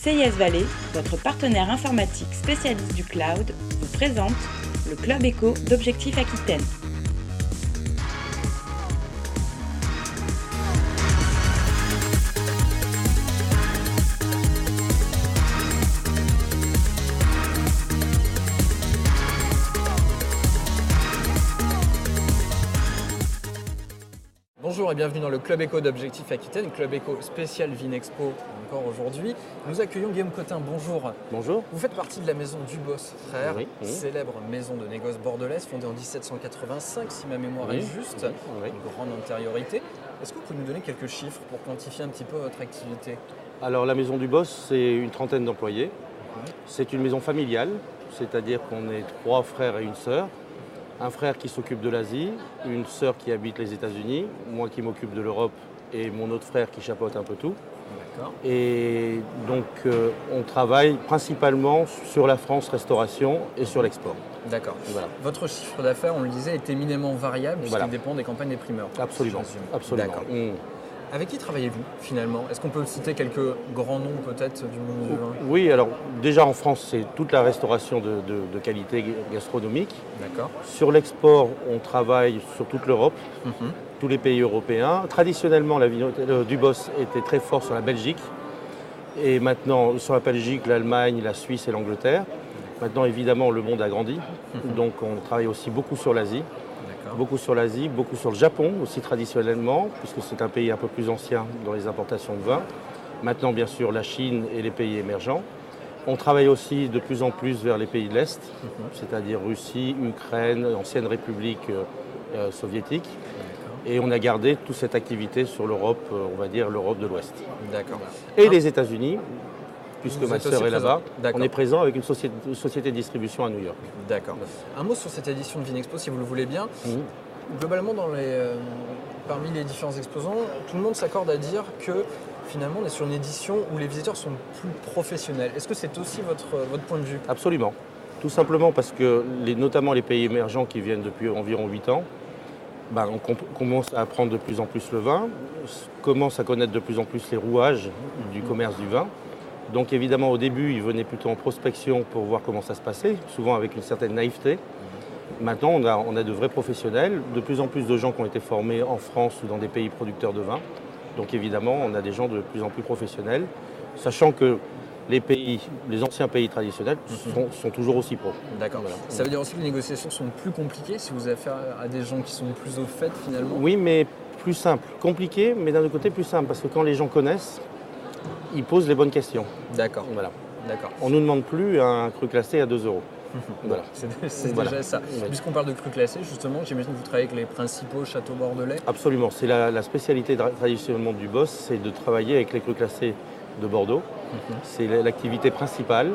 CIS Valley, votre partenaire informatique spécialiste du cloud, vous présente le Club Éco d'Objectif Aquitaine. Bonjour et bienvenue dans le Club Éco d'Objectif Aquitaine, Club Éco spécial Vinexpo encore aujourd'hui. Nous accueillons Guillaume Cotin, bonjour. Bonjour. Vous faites partie de la maison Dubos Frères, Oui. célèbre maison de négoce bordelaise fondée en 1785 si ma mémoire est juste, Oui. une grande antériorité. Est-ce que vous pouvez nous donner quelques chiffres pour quantifier un petit peu votre activité? Alors la maison du Boss, c'est une trentaine d'employés. C'est une maison familiale, c'est-à-dire qu'on est 3 frères et une sœur. Un frère qui s'occupe de l'Asie, une sœur qui habite les États-Unis, moi qui m'occupe de l'Europe et mon autre frère qui chapeaute un peu tout. D'accord. Et donc on travaille principalement sur la France restauration et sur l'export. D'accord. Voilà. Votre chiffre d'affaires, on le disait, est éminemment variable puisqu'il Voilà. dépend des campagnes des primeurs. Absolument. j'assume. Absolument. D'accord. Avec qui travaillez-vous finalement? Est-ce qu'on peut citer quelques grands noms peut-être du monde du vin? Oui, alors déjà en France, c'est toute la restauration de qualité gastronomique. D'accord. Sur l'export, on travaille sur toute l'Europe, Mhm. tous les pays européens. Traditionnellement, la Dubos était très fort sur la Belgique. Et maintenant, sur la Belgique, l'Allemagne, la Suisse et l'Angleterre. Maintenant, évidemment, le monde a grandi. Donc, on travaille aussi beaucoup sur l'Asie. D'accord. Beaucoup sur l'Asie, beaucoup sur le Japon aussi traditionnellement, puisque c'est un pays un peu plus ancien dans les importations de vin. Maintenant, bien sûr, la Chine et les pays émergents. On travaille aussi de plus en plus vers les pays de l'Est, c'est-à-dire Russie, Ukraine, ancienne République soviétique. Et on a gardé toute cette activité sur l'Europe, on va dire l'Europe de l'Ouest. D'accord. Et les États-Unis, puisque Vous ma êtes sœur aussi est là-bas, présent. D'accord. on est présent avec une société de distribution à New York. D'accord. Un mot sur cette édition de Vinexpo, si vous le voulez bien. Globalement, parmi les différents exposants, tout le monde s'accorde à dire que finalement, on est sur une édition où les visiteurs sont plus professionnels. Est-ce que c'est aussi votre point de vue? Absolument. Tout simplement parce que, notamment les pays émergents qui viennent depuis environ 8 ans, on commence à apprendre de plus en plus le vin, commence à connaître de plus en plus les rouages du commerce du vin. Donc évidemment, au début, ils venaient plutôt en prospection pour voir comment ça se passait, souvent avec une certaine naïveté. Maintenant, on a de vrais professionnels, de plus en plus de gens qui ont été formés en France ou dans des pays producteurs de vin. Donc évidemment, on a des gens de plus en plus professionnels, sachant que les anciens pays traditionnels sont toujours aussi pros. D'accord. Voilà. Ça veut dire aussi que les négociations sont plus compliquées si vous avez affaire à des gens qui sont plus au fait finalement? Oui, mais plus simple. Compliqué, mais d'un autre côté plus simple, parce que quand les gens connaissent, ils posent les bonnes questions. D'accord. Voilà. D'accord. On ne nous demande plus un cru classé à 2 €. Voilà. C'est Voilà. déjà ça. Oui. Puisqu'on parle de cru classé, justement, j'imagine que vous travaillez avec les principaux châteaux bordelais. Absolument. C'est la spécialité traditionnellement du Boss, c'est de travailler avec les crus classés de Bordeaux. C'est l'activité principale.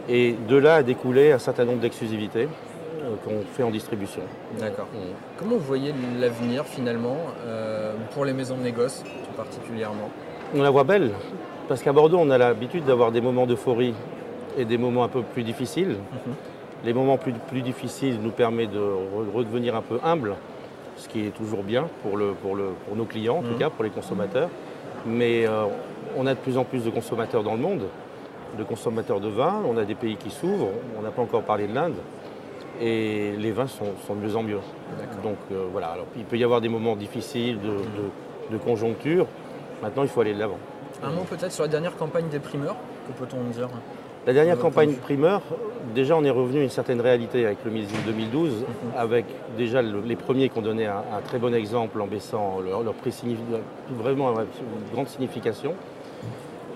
Et de là a découlé un certain nombre d'exclusivités qu'on fait en distribution. D'accord. Comment vous voyez l'avenir finalement pour les maisons de négoce tout particulièrement? On la voit belle, parce qu'à Bordeaux, on a l'habitude d'avoir des moments d'euphorie et des moments un peu plus difficiles. Les moments plus difficiles nous permettent de redevenir un peu humble, ce qui est toujours bien pour nos clients, en tout cas pour les consommateurs. Mais on a de plus en plus de consommateurs dans le monde, de consommateurs de vin. On a des pays qui s'ouvrent, on n'a pas encore parlé de l'Inde. Et les vins sont de mieux en mieux. Donc voilà, alors, il peut y avoir des moments difficiles de conjoncture. Maintenant, il faut aller de l'avant. Un mot peut-être sur la dernière campagne des primeurs, que peut-on dire? La dernière De votre campagne point de vue. primeur, déjà on est revenu à une certaine réalité avec le millésime 2012, avec déjà les premiers qui ont donné un très bon exemple en baissant leur prix vraiment une grande signification.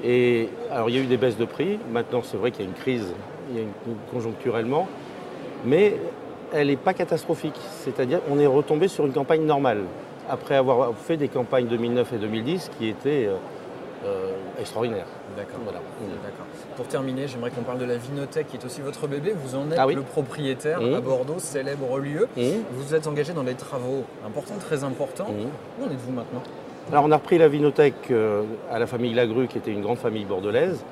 Et alors il y a eu des baisses de prix, maintenant c'est vrai qu'il y a une crise, conjoncturellement, mais elle n'est pas catastrophique, c'est-à-dire qu'on est retombé sur une campagne normale, après avoir fait des campagnes 2009 et 2010 qui étaient extraordinaires. D'accord. Voilà. D'accord. Pour terminer, j'aimerais qu'on parle de la Vinothèque qui est aussi votre bébé. Vous en êtes Ah oui. le propriétaire à Bordeaux, célèbre lieu. Vous êtes engagé dans des travaux importants, très importants. Où en êtes-vous maintenant? Alors on a repris la Vinothèque à la famille Lagru, qui était une grande famille bordelaise.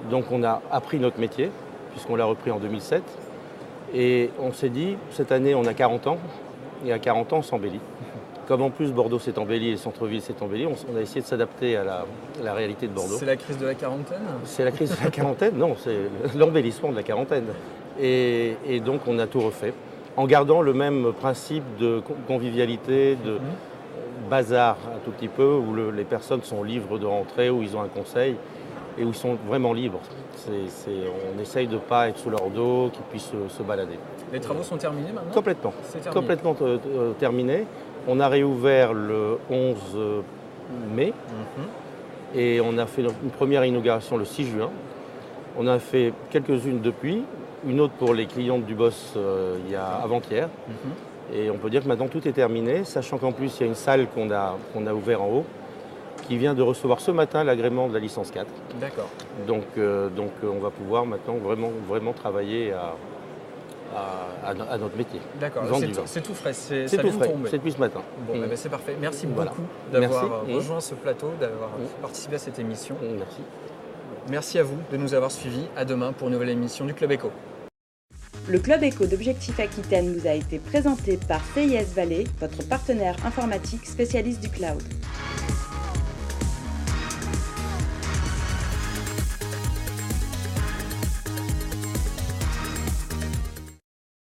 Donc on a appris notre métier, puisqu'on l'a repris en 2007. Et on s'est dit, cette année on a 40 ans, et à 40 ans on s'embellit. comme en plus Bordeaux s'est embelli et le centre-ville s'est embelli, on a essayé de s'adapter à la réalité de Bordeaux. C'est la crise de la quarantaine? C'est la crise de la quarantaine? Non, c'est l'embellissement de la quarantaine. Et donc on a tout refait, en gardant le même principe de convivialité, de bazar un tout petit peu, où les personnes sont libres de rentrer, où ils ont un conseil et où ils sont vraiment libres. On essaye de ne pas être sous leur dos, qu'ils puissent se balader. Les travaux sont terminés maintenant? Complètement. C'est terminé. Complètement terminé. On a réouvert le 11 mai et on a fait une première inauguration le 6 juin. On a fait quelques-unes depuis, une autre pour les clientes du Boss avant-hier. Et on peut dire que maintenant tout est terminé, sachant qu'en plus il y a une salle qu'on a ouverte en haut qui vient de recevoir ce matin l'agrément de la licence 4. D'accord. Donc on va pouvoir maintenant vraiment travailler à notre métier. D'accord, c'est tout frais, ça c'est tout vient de frais, tomber. c'est depuis ce matin. Bon, ben c'est parfait. Merci Voilà. beaucoup d'avoir Merci. rejoint ce plateau, d'avoir participé à cette émission. Merci. Merci à vous de nous avoir suivis. À demain pour une nouvelle émission du Club Éco. Le Club Éco d'Objectif Aquitaine vous a été présenté par CIS Valais, votre partenaire informatique spécialiste du cloud.